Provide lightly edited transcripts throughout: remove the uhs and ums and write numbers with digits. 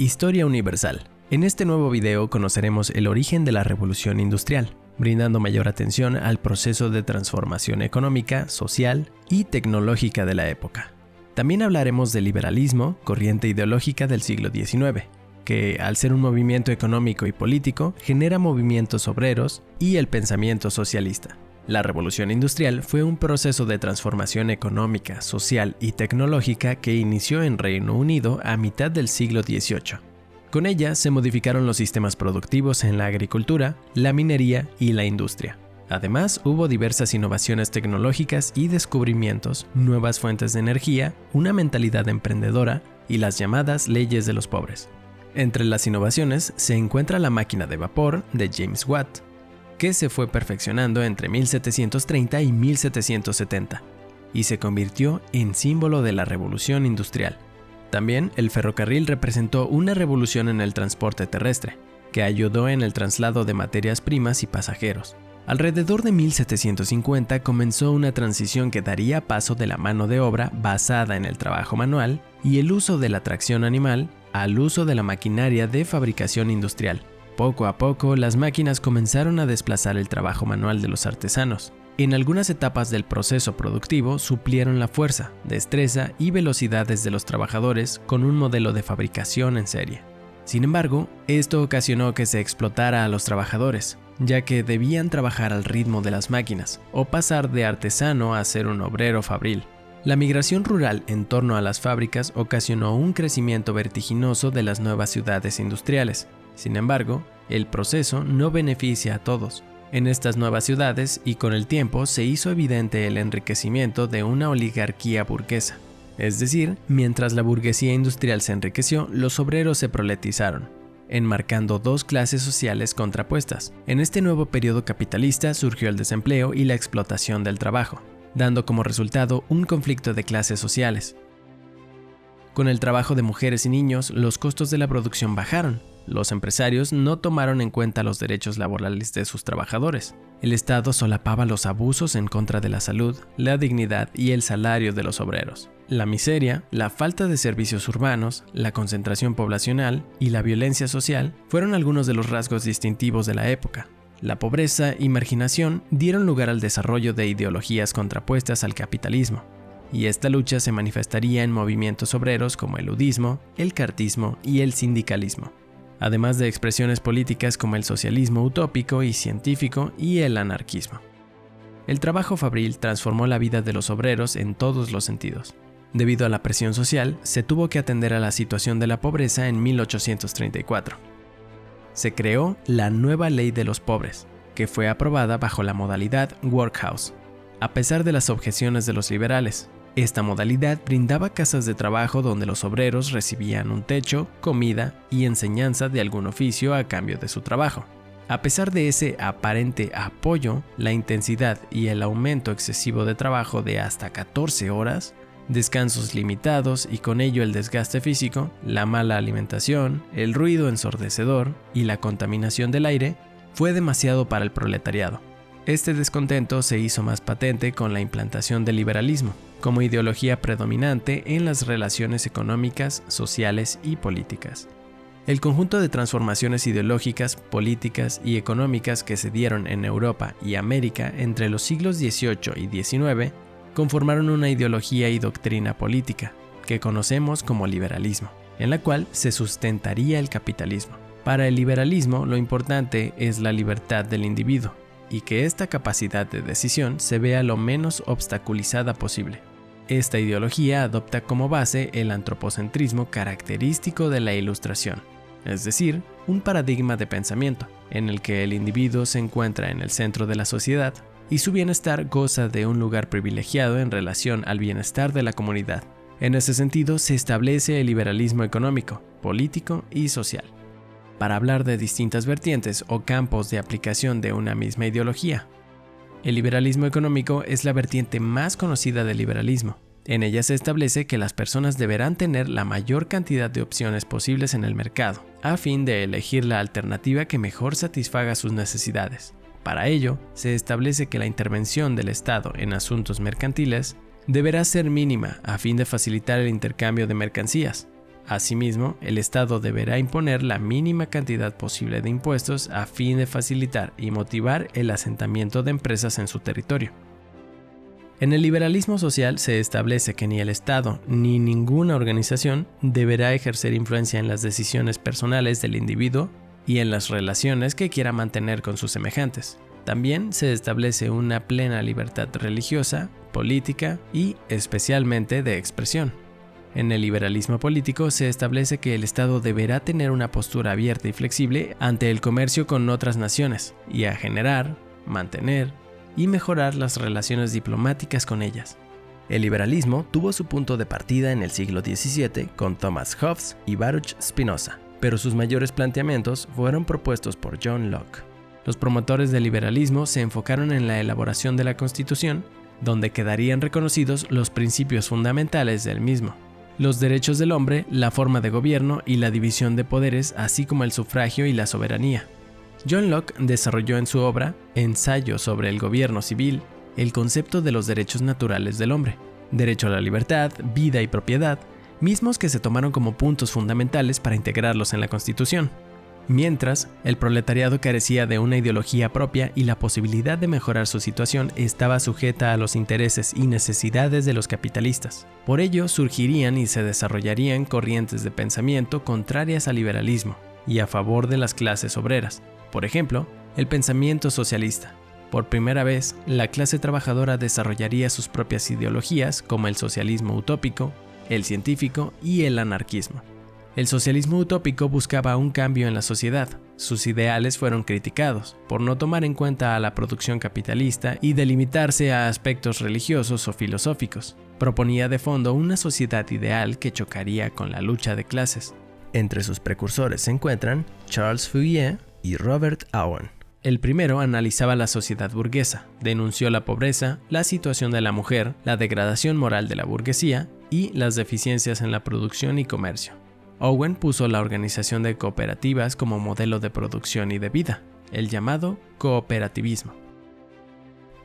Historia Universal. En este nuevo video conoceremos el origen de la Revolución Industrial, brindando mayor atención al proceso de transformación económica, social y tecnológica de la época. También hablaremos del liberalismo, corriente ideológica del siglo XIX, que al ser un movimiento económico y político, genera movimientos obreros y el pensamiento socialista. La Revolución Industrial fue un proceso de transformación económica, social y tecnológica que inició en Reino Unido a mitad del siglo XVIII. Con ella se modificaron los sistemas productivos en la agricultura, la minería y la industria. Además, hubo diversas innovaciones tecnológicas y descubrimientos, nuevas fuentes de energía, una mentalidad emprendedora y las llamadas leyes de los pobres. Entre las innovaciones se encuentra la máquina de vapor de James Watt, que se fue perfeccionando entre 1730 y 1770 y se convirtió en símbolo de la revolución industrial. También el ferrocarril representó una revolución en el transporte terrestre, que ayudó en el traslado de materias primas y pasajeros. Alrededor de 1750 comenzó una transición que daría paso de la mano de obra basada en el trabajo manual y el uso de la tracción animal al uso de la maquinaria de fabricación industrial. Poco a poco, las máquinas comenzaron a desplazar el trabajo manual de los artesanos. En algunas etapas del proceso productivo suplieron la fuerza, destreza y velocidades de los trabajadores con un modelo de fabricación en serie. Sin embargo, esto ocasionó que se explotara a los trabajadores, ya que debían trabajar al ritmo de las máquinas o pasar de artesano a ser un obrero fabril. La migración rural en torno a las fábricas ocasionó un crecimiento vertiginoso de las nuevas ciudades industriales. Sin embargo, el proceso no beneficia a todos. En estas nuevas ciudades y con el tiempo se hizo evidente el enriquecimiento de una oligarquía burguesa. Es decir, mientras la burguesía industrial se enriqueció, los obreros se proletizaron, enmarcando dos clases sociales contrapuestas. En este nuevo periodo capitalista surgió el desempleo y la explotación del trabajo, dando como resultado un conflicto de clases sociales. Con el trabajo de mujeres y niños, los costos de la producción bajaron. Los empresarios no tomaron en cuenta los derechos laborales de sus trabajadores. El Estado solapaba los abusos en contra de la salud, la dignidad y el salario de los obreros. La miseria, la falta de servicios urbanos, la concentración poblacional y la violencia social fueron algunos de los rasgos distintivos de la época. La pobreza y marginación dieron lugar al desarrollo de ideologías contrapuestas al capitalismo, y esta lucha se manifestaría en movimientos obreros como el ludismo, el cartismo y el sindicalismo, además de expresiones políticas como el socialismo utópico y científico y el anarquismo. El trabajo fabril transformó la vida de los obreros en todos los sentidos. Debido a la presión social, se tuvo que atender a la situación de la pobreza en 1834. Se creó la Nueva Ley de los Pobres, que fue aprobada bajo la modalidad workhouse. A pesar de las objeciones de los liberales, esta modalidad brindaba casas de trabajo donde los obreros recibían un techo, comida y enseñanza de algún oficio a cambio de su trabajo. A pesar de ese aparente apoyo, la intensidad y el aumento excesivo de trabajo de hasta 14 horas, descansos limitados y con ello el desgaste físico, la mala alimentación, el ruido ensordecedor y la contaminación del aire, fue demasiado para el proletariado. Este descontento se hizo más patente con la implantación del liberalismo, como ideología predominante en las relaciones económicas, sociales y políticas. El conjunto de transformaciones ideológicas, políticas y económicas que se dieron en Europa y América entre los siglos XVIII y XIX conformaron una ideología y doctrina política, que conocemos como liberalismo, en la cual se sustentaría el capitalismo. Para el liberalismo, lo importante es la libertad del individuo, y que esta capacidad de decisión se vea lo menos obstaculizada posible. Esta ideología adopta como base el antropocentrismo característico de la Ilustración, es decir, un paradigma de pensamiento, en el que el individuo se encuentra en el centro de la sociedad y su bienestar goza de un lugar privilegiado en relación al bienestar de la comunidad. En ese sentido, se establece el liberalismo económico, político y social, para hablar de distintas vertientes o campos de aplicación de una misma ideología. El liberalismo económico es la vertiente más conocida del liberalismo. En ella se establece que las personas deberán tener la mayor cantidad de opciones posibles en el mercado, a fin de elegir la alternativa que mejor satisfaga sus necesidades. Para ello, se establece que la intervención del Estado en asuntos mercantiles deberá ser mínima a fin de facilitar el intercambio de mercancías. Asimismo, el Estado deberá imponer la mínima cantidad posible de impuestos a fin de facilitar y motivar el asentamiento de empresas en su territorio. En el liberalismo social se establece que ni el Estado ni ninguna organización deberá ejercer influencia en las decisiones personales del individuo y en las relaciones que quiera mantener con sus semejantes. También se establece una plena libertad religiosa, política y especialmente de expresión. En el liberalismo político se establece que el Estado deberá tener una postura abierta y flexible ante el comercio con otras naciones y a generar, mantener y mejorar las relaciones diplomáticas con ellas. El liberalismo tuvo su punto de partida en el siglo XVII con Thomas Hobbes y Baruch Spinoza, pero sus mayores planteamientos fueron propuestos por John Locke. Los promotores del liberalismo se enfocaron en la elaboración de la Constitución, donde quedarían reconocidos los principios fundamentales del mismo: los derechos del hombre, la forma de gobierno y la división de poderes, así como el sufragio y la soberanía. John Locke desarrolló en su obra, Ensayo sobre el gobierno civil, el concepto de los derechos naturales del hombre, derecho a la libertad, vida y propiedad, mismos que se tomaron como puntos fundamentales para integrarlos en la Constitución. Mientras, el proletariado carecía de una ideología propia y la posibilidad de mejorar su situación estaba sujeta a los intereses y necesidades de los capitalistas. Por ello, surgirían y se desarrollarían corrientes de pensamiento contrarias al liberalismo y a favor de las clases obreras. Por ejemplo, el pensamiento socialista. Por primera vez, la clase trabajadora desarrollaría sus propias ideologías como el socialismo utópico, el científico y el anarquismo. El socialismo utópico buscaba un cambio en la sociedad. Sus ideales fueron criticados por no tomar en cuenta a la producción capitalista y delimitarse a aspectos religiosos o filosóficos. Proponía de fondo una sociedad ideal que chocaría con la lucha de clases. Entre sus precursores se encuentran Charles Fourier y Robert Owen. El primero analizaba la sociedad burguesa, denunció la pobreza, la situación de la mujer, la degradación moral de la burguesía y las deficiencias en la producción y comercio. Owen puso la organización de cooperativas como modelo de producción y de vida, el llamado cooperativismo.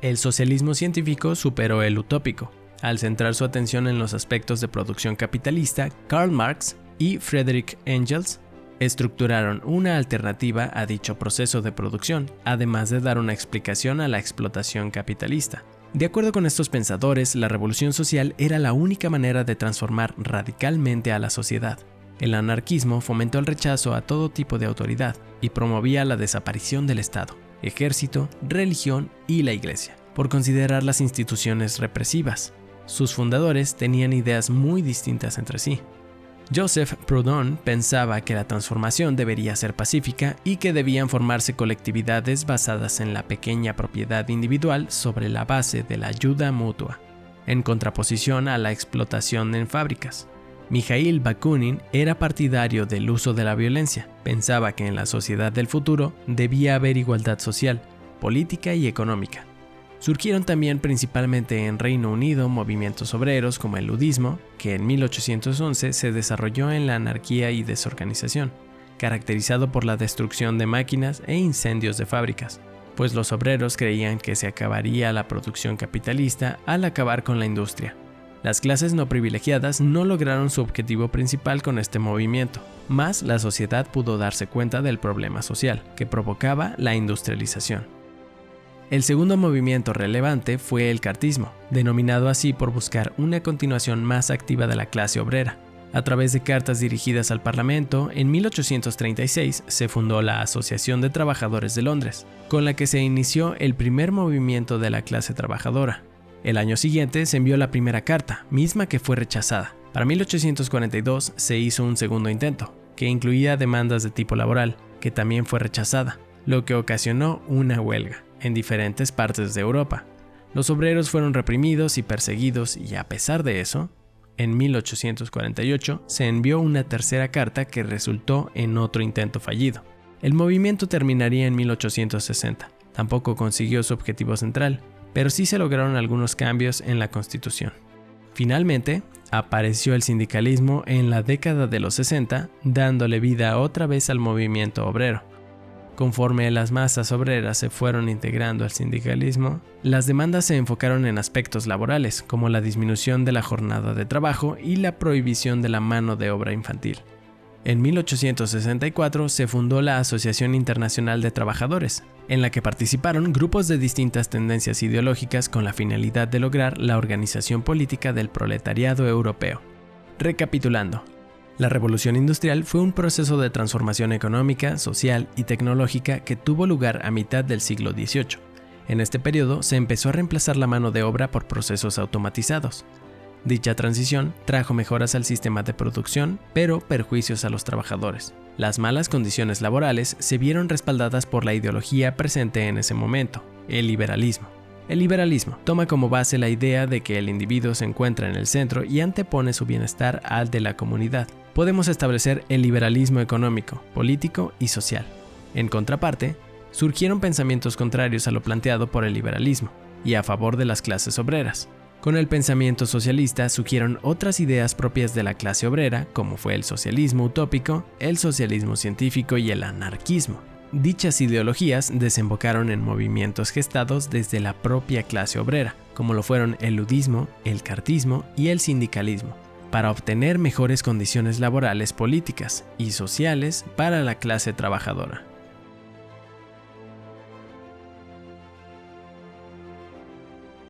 El socialismo científico superó el utópico. Al centrar su atención en los aspectos de producción capitalista, Karl Marx y Friedrich Engels estructuraron una alternativa a dicho proceso de producción, además de dar una explicación a la explotación capitalista. De acuerdo con estos pensadores, la revolución social era la única manera de transformar radicalmente a la sociedad. El anarquismo fomentó el rechazo a todo tipo de autoridad y promovía la desaparición del Estado, ejército, religión y la Iglesia, por considerar las instituciones represivas. Sus fundadores tenían ideas muy distintas entre sí. Joseph Proudhon pensaba que la transformación debería ser pacífica y que debían formarse colectividades basadas en la pequeña propiedad individual sobre la base de la ayuda mutua, en contraposición a la explotación en fábricas. Mikhail Bakunin era partidario del uso de la violencia. Pensaba que en la sociedad del futuro debía haber igualdad social, política y económica. Surgieron también principalmente en Reino Unido movimientos obreros como el ludismo, que en 1811 se desarrolló en la anarquía y desorganización, caracterizado por la destrucción de máquinas e incendios de fábricas, pues los obreros creían que se acabaría la producción capitalista al acabar con la industria. Las clases no privilegiadas no lograron su objetivo principal con este movimiento, mas la sociedad pudo darse cuenta del problema social que provocaba la industrialización. El segundo movimiento relevante fue el cartismo, denominado así por buscar una continuación más activa de la clase obrera. A través de cartas dirigidas al Parlamento, en 1836 se fundó la Asociación de Trabajadores de Londres, con la que se inició el primer movimiento de la clase trabajadora. El año siguiente se envió la primera carta, misma que fue rechazada. Para 1842 se hizo un segundo intento, que incluía demandas de tipo laboral, que también fue rechazada, lo que ocasionó una huelga en diferentes partes de Europa. Los obreros fueron reprimidos y perseguidos y a pesar de eso, en 1848 se envió una tercera carta que resultó en otro intento fallido. El movimiento terminaría en 1860. Tampoco consiguió su objetivo central, pero sí se lograron algunos cambios en la Constitución. Finalmente, apareció el sindicalismo en la década de los 60, dándole vida otra vez al movimiento obrero. Conforme las masas obreras se fueron integrando al sindicalismo, las demandas se enfocaron en aspectos laborales, como la disminución de la jornada de trabajo y la prohibición de la mano de obra infantil. En 1864 se fundó la Asociación Internacional de Trabajadores, en la que participaron grupos de distintas tendencias ideológicas con la finalidad de lograr la organización política del proletariado europeo. Recapitulando, la Revolución Industrial fue un proceso de transformación económica, social y tecnológica que tuvo lugar a mitad del siglo XVIII. En este periodo se empezó a reemplazar la mano de obra por procesos automatizados. Dicha transición trajo mejoras al sistema de producción, pero perjuicios a los trabajadores. Las malas condiciones laborales se vieron respaldadas por la ideología presente en ese momento, el liberalismo. El liberalismo toma como base la idea de que el individuo se encuentra en el centro y antepone su bienestar al de la comunidad. Podemos establecer el liberalismo económico, político y social. En contraparte, surgieron pensamientos contrarios a lo planteado por el liberalismo y a favor de las clases obreras. Con el pensamiento socialista surgieron otras ideas propias de la clase obrera, como fue el socialismo utópico, el socialismo científico y el anarquismo. Dichas ideologías desembocaron en movimientos gestados desde la propia clase obrera, como lo fueron el ludismo, el cartismo y el sindicalismo, para obtener mejores condiciones laborales, políticas y sociales para la clase trabajadora.